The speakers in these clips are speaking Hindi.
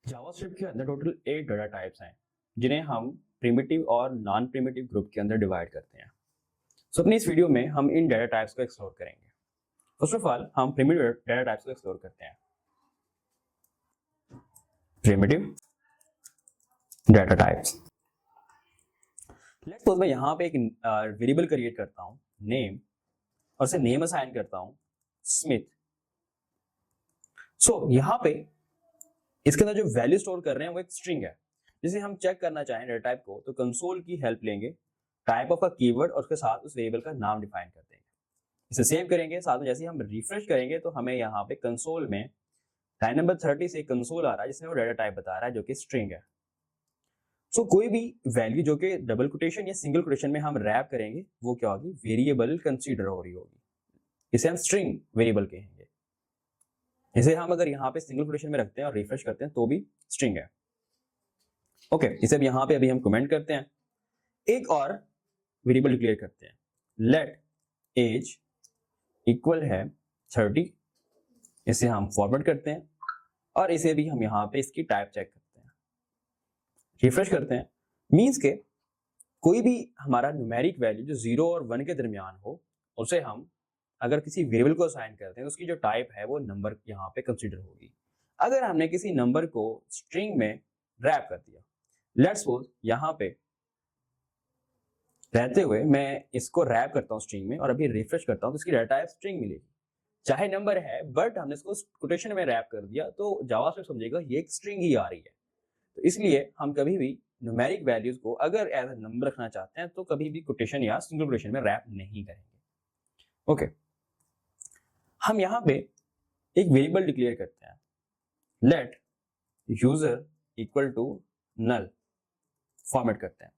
जावास्क्रिप्ट के अंदर टोटल 8 डाटा टाइप्स हैं जिन्हें हम प्रिमिटिव और नॉन प्रिमिटिव ग्रुप के अंदर डिवाइड करते हैं। सो अपनी इस वीडियो में हम इन डाटा टाइप्स को एक्सप्लोर करेंगे। फर्स्ट ऑफ ऑल हम प्रिमिटिव डाटा टाइप्स को एक्सप्लोर करते हैं। Primitive data types, let's suppose मैं यहाँ पे एक वेरिएबल क्रिएट करता हूँ नेम और उसे नेम असाइन करता हूँ स्मिथ। सो यहाँ पे इसके अंदर जो वैल्यू स्टोर कर रहे हैं वो एक स्ट्रिंग है। जिसे हम चेक करना चाहें डाटा टाइप को तो कंसोल की हेल्प लेंगे, टाइप ऑफ अ कीवर्ड और उसके साथ उस वेरिएबल का नाम डिफाइन कर देंगे। इसे सेव करेंगे, साथ में जैसे ही हम रिफ्रेश करेंगे तो हमें यहाँ पे कंसोल में लाइन नंबर 30 से कंसोल आ रहा है जिसमें वो डाटा टाइप बता रहा है जो कि स्ट्रिंग है। सो कोई भी वैल्यू जो कि डबल कोटेशन या सिंगल कोटेशन में हम रैप करेंगे वो क्या होगी, वेरिएबल कंसीडर हो रही होगी। इसे हम स्ट्रिंग वेरिएबल कहेंगे। इसे हम अगर यहाँ पे सिंगल कोटेशन में रखते हैं और रिफ्रेश करते हैं तो भी स्ट्रिंग है। ओके, इसे भी यहाँ पे अभी हम कमेंट करते हैं। एक और वेरिएबल डिक्लेयर करते हैं, लेट एज इक्वल है 30। इसे हम फॉरवर्ड करते हैं और इसे भी हम यहाँ पे इसकी टाइप चेक करते हैं, रिफ्रेश करते हैं। मींस के कोई भी हमारा न्यूमेरिक वैल्यू जो 0 और 1 के दरमियान हो उसे हम अगर किसी वेरिएबल को असाइन करते हैं तो उसकी जो टाइप है वो नंबर यहाँ पे कंसीडर होगी। अगर हमने किसी नंबर को स्ट्रिंग में रैप कर दिया, लेट्स सपोज यहाँ पे रहते हुए मैं इसको रैप करता हूँ स्ट्रिंग में और अभी रिफ्रेश करता हूँ तो इसकी डाटा टाइप स्ट्रिंग मिलेगी। चाहे नंबर है बट हमने इसको कोटेशन में रैप कर दिया तो जावास्क्रिप्ट समझेगा ये एक स्ट्रिंग ही आ रही है। तो इसलिए हम कभी भी न्यूमेरिक वैल्यूज को अगर एज अ नंबर रखना चाहते हैं तो कभी भी कोटेशन या सिंगल कोटेशन में रैप नहीं करेंगे। ओके, हम यहाँ पे एक वेरिएबल डिक्लेयर करते हैं, let user equal to null format करते हैं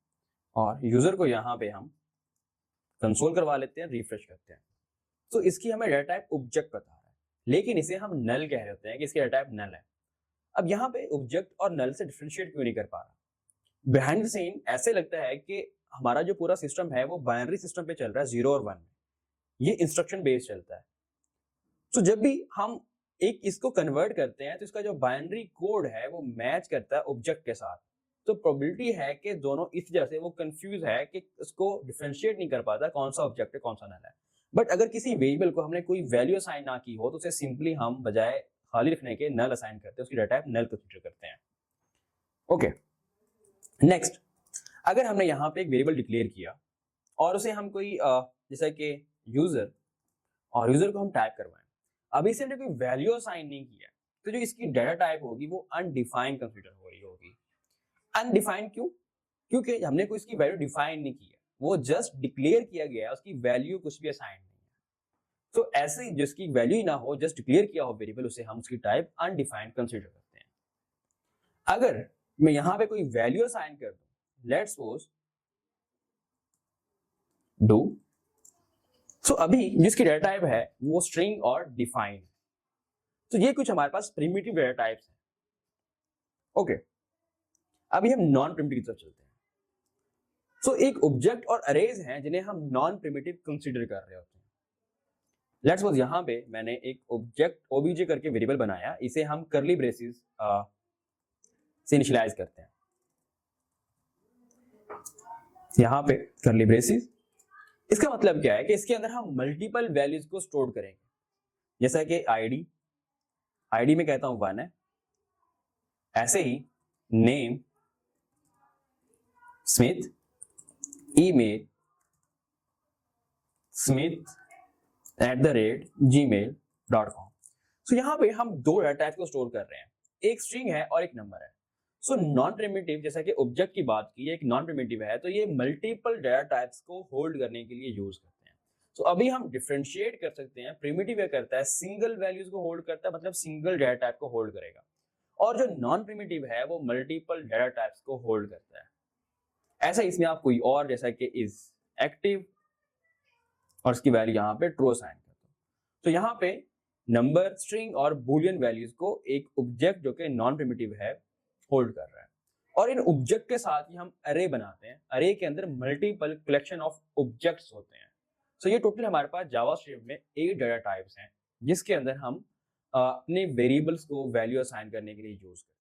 और यूजर को यहाँ पे हम कंसोल करवा लेते हैं, रिफ्रेश करते हैं। तो इसकी हमें डाटा टाइप ऑब्जेक्ट बता रहा है लेकिन इसे हम नल कह रहे होते हैं कि इसकी डाटा टाइप नल है। अब यहाँ पे ऑब्जेक्ट और नल से डिफरेंशिएट क्यों नहीं कर पा रहा? बिहाइंड द सीन ऐसे लगता है कि हमारा जो पूरा सिस्टम है वो बाइनरी सिस्टम पे चल रहा है, 0 और 1 में। ये इंस्ट्रक्शन बेस्ड चलता है। तो जब भी हम एक इसको कन्वर्ट करते हैं तो इसका जो बाइनरी कोड है वो मैच करता है ऑब्जेक्ट के साथ। तो प्रोबेबिलिटी है कि दोनों इस वजह से वो कंफ्यूज है कि उसको डिफरेंशिएट नहीं कर पाता कौन सा ऑब्जेक्ट है कौन सा नल है। बट अगर किसी वेरिएबल को हमने कोई वैल्यू असाइन ना की हो तो उसे सिंपली हम बजाय खाली रखने के नल असाइन करते हैं, उसकी डाटा टाइप नल कंसीडर करते हैं। ओके, नेक्स्ट, अगर हमने यहाँ पे एक वेरिएबल डिक्लेयर किया और उसे हम कोई जैसा कि यूजर और यूजर को हम टाइप करवाएं, अभी से हमने कोई वैल्यू असाइन नहीं किया तो जो इसकी डाटा टाइप होगी वो अनडिफाइंड कंसीडर हो रही होगी। अनडिफाइंड क्यों? क्योंकि हमने कोई इसकी वैल्यू डिफाइन नहीं की है, वो जस्ट डिक्लेयर किया गया है, उसकी वैल्यू कुछ भी असाइन नहीं है। तो ऐसे ही जिसकी वैल्यू ही ना हो, जस्ट डिक्लेयर किया हो वेरिएबल, उसे हम उसकी टाइप अनडिफाइंड कंसीडर करते हैं। अगर मैं यहाँ पे कोई वैल्यू असाइन कर दूं, लेट्स सपोज डू, सो अभी जिसकी डाटा टाइप है वो स्ट्रिंग और डिफाइन। तो ये कुछ हमारे पास प्रिमिटिव डाटा टाइप्स हैं। ओके, अभी हम नॉन प्रिमिटिव की तरफ चलते हैं। सो एक ऑब्जेक्ट और अरेज हैं जिन्हें हम नॉन प्रिमिटिव कंसीडर कर रहे होते हैं। लेट्स सपोज यहाँ पे मैंने एक ऑब्जेक्ट ओबीजे करके वेरिएबल बनाया, इसे हम करली ब्रेसेस से इनिशियलाइज करते हैं। यहाँ पे करली ब्रेसेस, इसका मतलब क्या है कि इसके अंदर हम मल्टीपल वैल्यूज को स्टोर करेंगे। जैसा कि आईडी में कहता हूं 1 है, ऐसे ही नेम स्मिथ, ईमेल smith@gmail.com। सो यहाँ पे हम दो डाटा टाइप को स्टोर कर रहे हैं, एक स्ट्रिंग है और एक नंबर है। सो नॉन प्रिमिटिव, जैसा कि ऑब्जेक्ट की बात की, एक नॉन प्रिमिटिव है तो ये मल्टीपल डाटा टाइप्स को होल्ड करने के लिए यूज करते हैं। सो अभी हम डिफरेंशिएट कर सकते हैं, प्रिमिटिव ये करता है सिंगल वैल्यूज को होल्ड करता है, मतलब सिंगल डाटा टाइप को होल्ड करेगा, और जो नॉन प्रिमिटिव है वो मल्टीपल डाटा टाइप्स को होल्ड करता है। ऐसा इसमें आप कोई और, जैसा कि इज एक्टिव और इसकी वैल्यू यहाँ पे ट्रू असाइन कर दो। तो यहाँ पे नंबर, स्ट्रिंग और बूलियन वैल्यूज को एक ऑब्जेक्ट जो कि नॉन प्रिमिटिव है होल्ड कर रहा है, और इन ऑब्जेक्ट के साथ ही हम अरे बनाते हैं। अरे के अंदर मल्टीपल कलेक्शन ऑफ ऑब्जेक्ट्स होते हैं। सो ये टोटल हमारे पास जावास्क्रिप्ट में 8 डाटा टाइप्स हैं जिसके अंदर हम अपने वेरिएबल्स को वैल्यू असाइन करने के लिए यूज करते हैं।